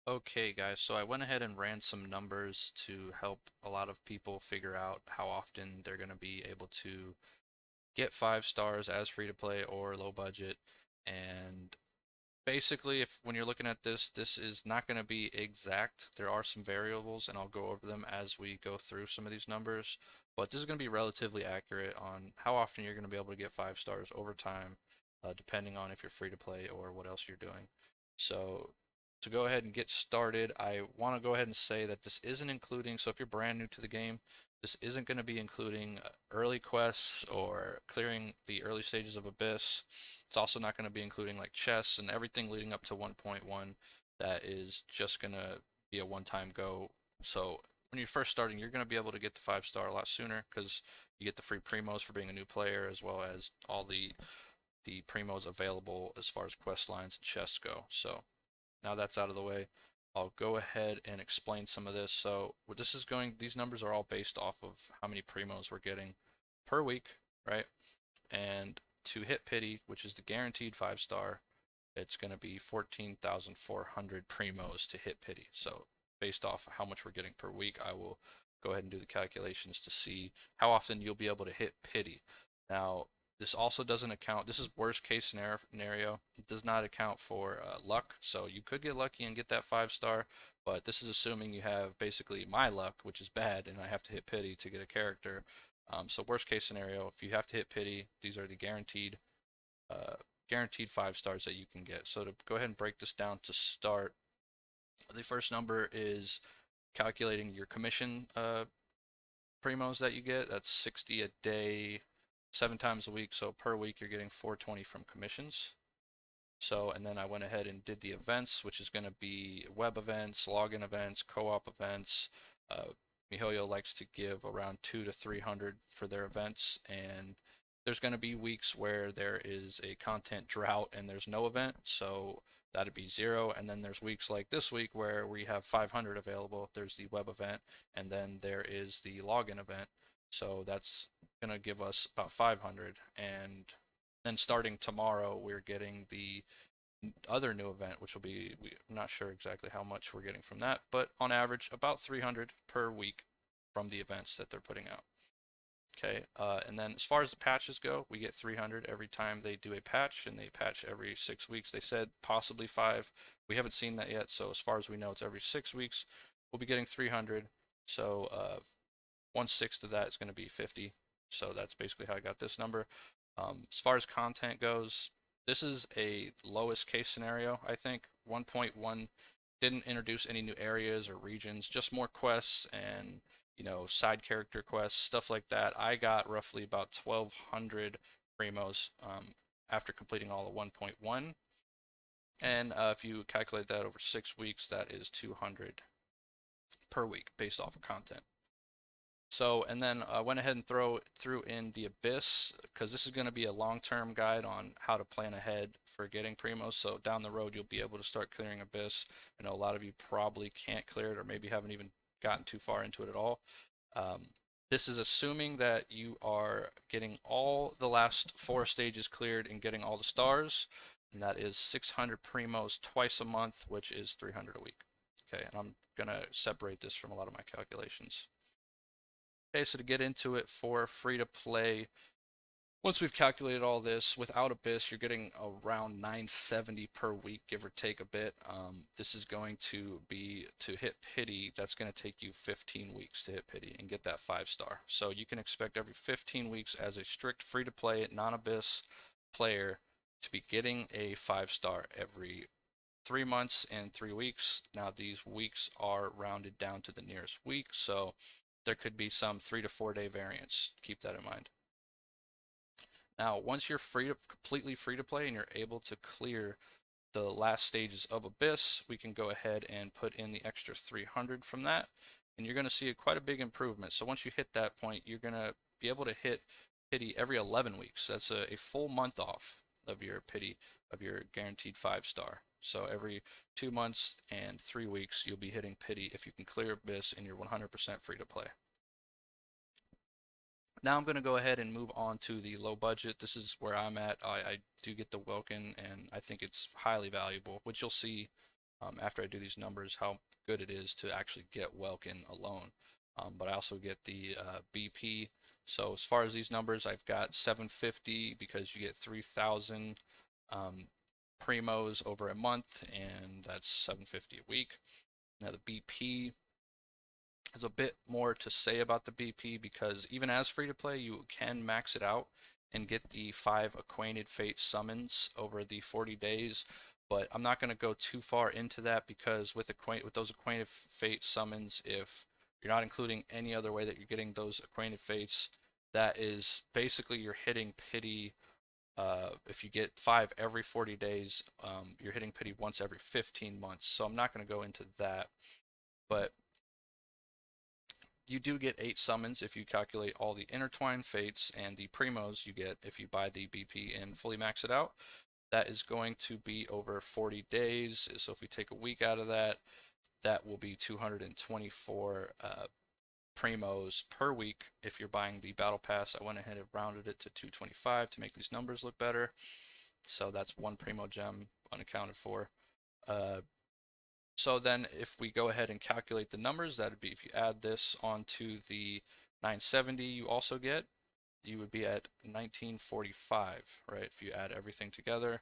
Okay, guys, so I went ahead and ran some numbers to help a lot of people figure out how often they're going to be able to get 5 stars as free to play or low budget. And basically, if when you're looking at this, this is not going to be exact. There are some variables, and I'll go over them as we go through some of these numbers. But this is going to be relatively accurate on how often you're going to be able to get 5 stars over time, depending on if you're free to play or what else you're doing. So to go ahead and get started, I want to go ahead and say that this isn't including, so if you're brand new to the game, this isn't going to be including early quests or clearing the early stages of Abyss. It's also not going to be including like chests and everything leading up to 1.1. That is just going to be a one-time go. So when you're first starting, you're going to be able to get the 5 star a lot sooner because you get the free primos for being a new player, as well as all the primos available as far as quest lines and chests go. So now that's out of the way, I'll go ahead and explain some of this. So what this is going, these numbers are all based off of how many primos we're getting per week, right? And to hit pity, which is the guaranteed 5 star, it's going to be 14,400 primos to hit pity. So based off how much we're getting per week, I will go ahead and do the calculations to see how often you'll be able to hit pity. Now, this also doesn't account, this is worst case scenario. It does not account for luck. So you could get lucky and get that 5 star, but this is assuming you have basically my luck, which is bad, and I have to hit pity to get a character. So worst case scenario, if you have to hit pity, these are the uh, guaranteed 5 stars that you can get. So to go ahead and break this down to start, the first number is calculating your commission primos that you get. That's 60 a day, 7 times a week. So per week you're getting 420 from commissions. So, and then I went ahead and did the events, which is going to be web events, login events, co-op events. Uh, MiHoYo likes to give around 200 to 300 for their events, and there's going to be weeks where there is a content drought and there's no event, so that'd be 0. And then there's weeks like this week where we have 500 available. There's the web event, and then there is the login event. So that's going to give us about 500. And then starting tomorrow, we're getting the other new event, which will be, I'm not sure exactly how much we're getting from that, but on average, about 300 per week from the events that they're putting out. Okay, and then as far as the patches go, we get 300 every time they do a patch, and they patch every 6 weeks. They said possibly 5. We haven't seen that yet, so as far as we know, it's every 6 weeks. We'll be getting 300. So 1/6 of that is going to be 50. So that's basically how I got this number. As far as content goes, this is a lowest case scenario, I think. 1.1 didn't introduce any new areas or regions, just more quests and side character quests, stuff like that. I got roughly about 1,200 primos after completing all of 1.1. And if you calculate that over 6 weeks, that is 200 per week based off of content. So, and then I went ahead and threw in the Abyss because this is going to be a long-term guide on how to plan ahead for getting Primos. So down the road, you'll be able to start clearing Abyss. I know a lot of you probably can't clear it or maybe haven't even gotten too far into it at all. Um, this is assuming that you are getting all the last 4 stages cleared and getting all the stars, and that is 600 Primos twice a month, which is 300 a week. Okay, and I'm gonna separate this from a lot of my calculations. Okay, so to get into it for free to play, once we've calculated all this, without Abyss, you're getting around 970 per week, give or take a bit. This is going to be, to hit pity, that's going to take you 15 weeks to hit pity and get that 5 star. So you can expect every 15 weeks as a strict free to play non-Abyss player to be getting a 5 star every 3 months and 3 weeks. Now these weeks are rounded down to the nearest week, so there could be some 3 to 4 day variance. Keep that in mind. Now, once you're completely free to play and you're able to clear the last stages of Abyss, we can go ahead and put in the extra 300 from that, and you're going to see quite a big improvement. So once you hit that point, you're going to be able to hit pity every 11 weeks. That's a full month off of your pity, of your guaranteed 5 star. So every 2 months and 3 weeks, you'll be hitting pity if you can clear Abyss and you're 100% free to play. Now I'm going to go ahead and move on to the low budget. This is where I'm at. I do get the Welkin, and I think it's highly valuable, which you'll see after I do these numbers how good it is to actually get Welkin alone. But I also get the BP. So as far as these numbers, I've got 750 because you get 3,000 um, primos over a month, and that's 750 a week. Now the BP, there's a bit more to say about the BP because even as free to play, you can max it out and get the 5 Acquainted Fate summons over the 40 days. But I'm not going to go too far into that because with those Acquainted Fate summons, if you're not including any other way that you're getting those Acquainted Fates, that is basically you're hitting pity. If you get 5 every 40 days, you're hitting pity once every 15 months. So I'm not going to go into that. But you do get 8 summons if you calculate all the intertwined fates and the primos you get if you buy the BP and fully max it out. That is going to be over 40 days. So if we take a week out of that, that will be 224 primos per week if you're buying the battle pass. I went ahead and rounded it to 225 to make these numbers look better. So that's one primo gem unaccounted for. So then if we go ahead and calculate the numbers, that would be if you add this onto the 970 you also get, you would be at 1945, right? If you add everything together,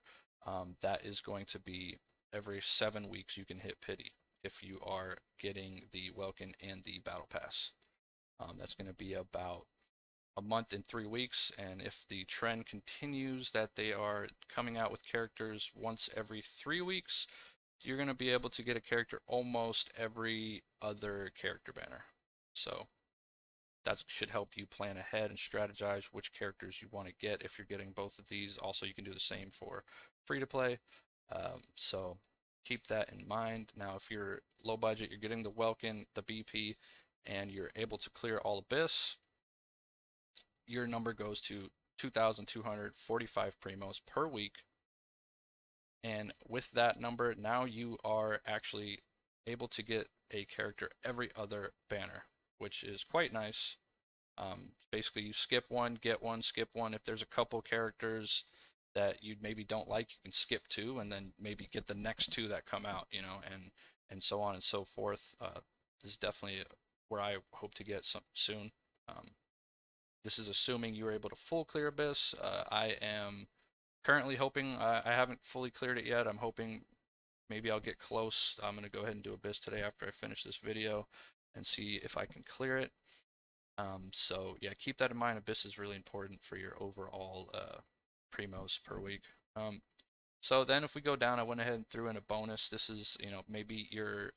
that is going to be every 7 weeks you can hit pity if you are getting the Welkin and the Battle Pass. That's going to be about a month and 3 weeks, and if the trend continues that they are coming out with characters once every 3 weeks, you're going to be able to get a character almost every other character banner. So that should help you plan ahead and strategize which characters you want to get if you're getting both of these. Also, you can do the same for free to play. So keep that in mind. Now, if you're low budget, you're getting the Welkin, the BP, and you're able to clear all Abyss, your number goes to 2,245 primos per week. And with that number, now you are actually able to get a character every other banner, which is quite nice. Basically, you skip one, get one, skip one. If there's a couple characters that you maybe don't like, you can skip two, and then maybe get the next two that come out, and so on and so forth. This is definitely where I hope to get some soon. This is assuming you were able to full clear Abyss. I am currently hoping, I haven't fully cleared it yet. I'm hoping maybe I'll get close. I'm going to go ahead and do Abyss today after I finish this video and see if I can clear it. So yeah, keep that in mind. Abyss is really important for your overall primos per week. So then if we go down, I went ahead and threw in a bonus. This is, maybe you're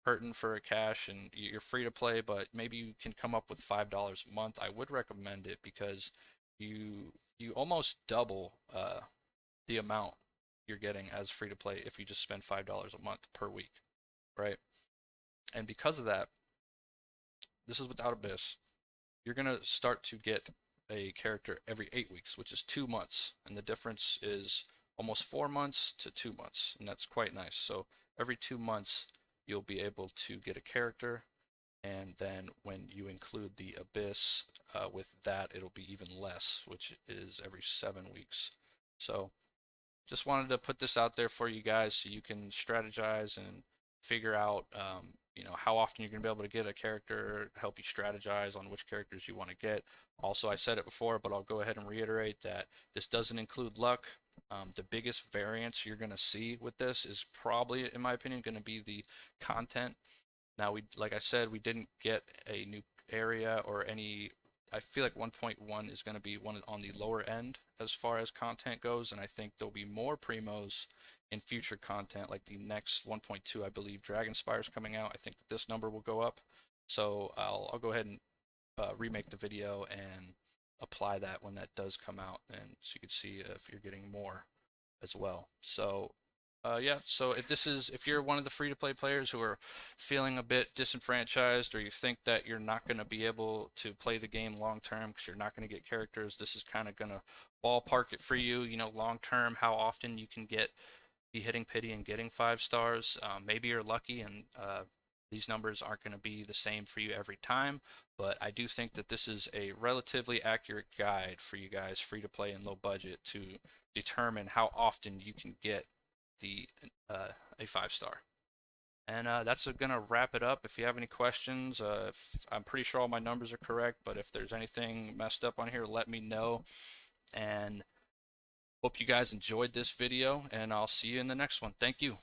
hurting for a cash and you're free to play, but maybe you can come up with $5 a month. I would recommend it because you almost double the amount you're getting as free to play if you just spend $5 a month per week, right? And because of that, this is without Abyss. You're gonna start to get a character every 8 weeks, which is 2 months, and the difference is almost 4 months to 2 months, and that's quite nice. So every 2 months, you'll be able to get a character, and then when you include the Abyss with that, it'll be even less, which is every 7 weeks. So just wanted to put this out there for you guys so you can strategize and figure out how often you're going to be able to get a character, help you strategize on which characters you want to get. Also, I said it before, but I'll go ahead and reiterate that this doesn't include luck. The biggest variance you're going to see with this is probably, in my opinion, going to be the content. Now, like I said, we didn't get a new area or any. I feel like 1.1 is going to be one on the lower end as far as content goes, and I think there'll be more primos in future content, like the next 1.2, I believe Dragonspire is coming out. I think that this number will go up, so I'll go ahead and remake the video and apply that when that does come out, and so you can see if you're getting more as well. So yeah, so if you're one of the free-to-play players who are feeling a bit disenfranchised, or you think that you're not going to be able to play the game long term because you're not going to get characters, this is kind of going to ballpark it for you. Long term, how often you can be hitting pity and getting 5 stars. Maybe you're lucky, and these numbers aren't going to be the same for you every time. But I do think that this is a relatively accurate guide for you guys, free to play and low budget, to determine how often you can get a 5-star. And that's gonna wrap it up. If you have any questions, I'm pretty sure all my numbers are correct, but if there's anything messed up on here, let me know. And hope you guys enjoyed this video, and I'll see you in the next one. Thank you.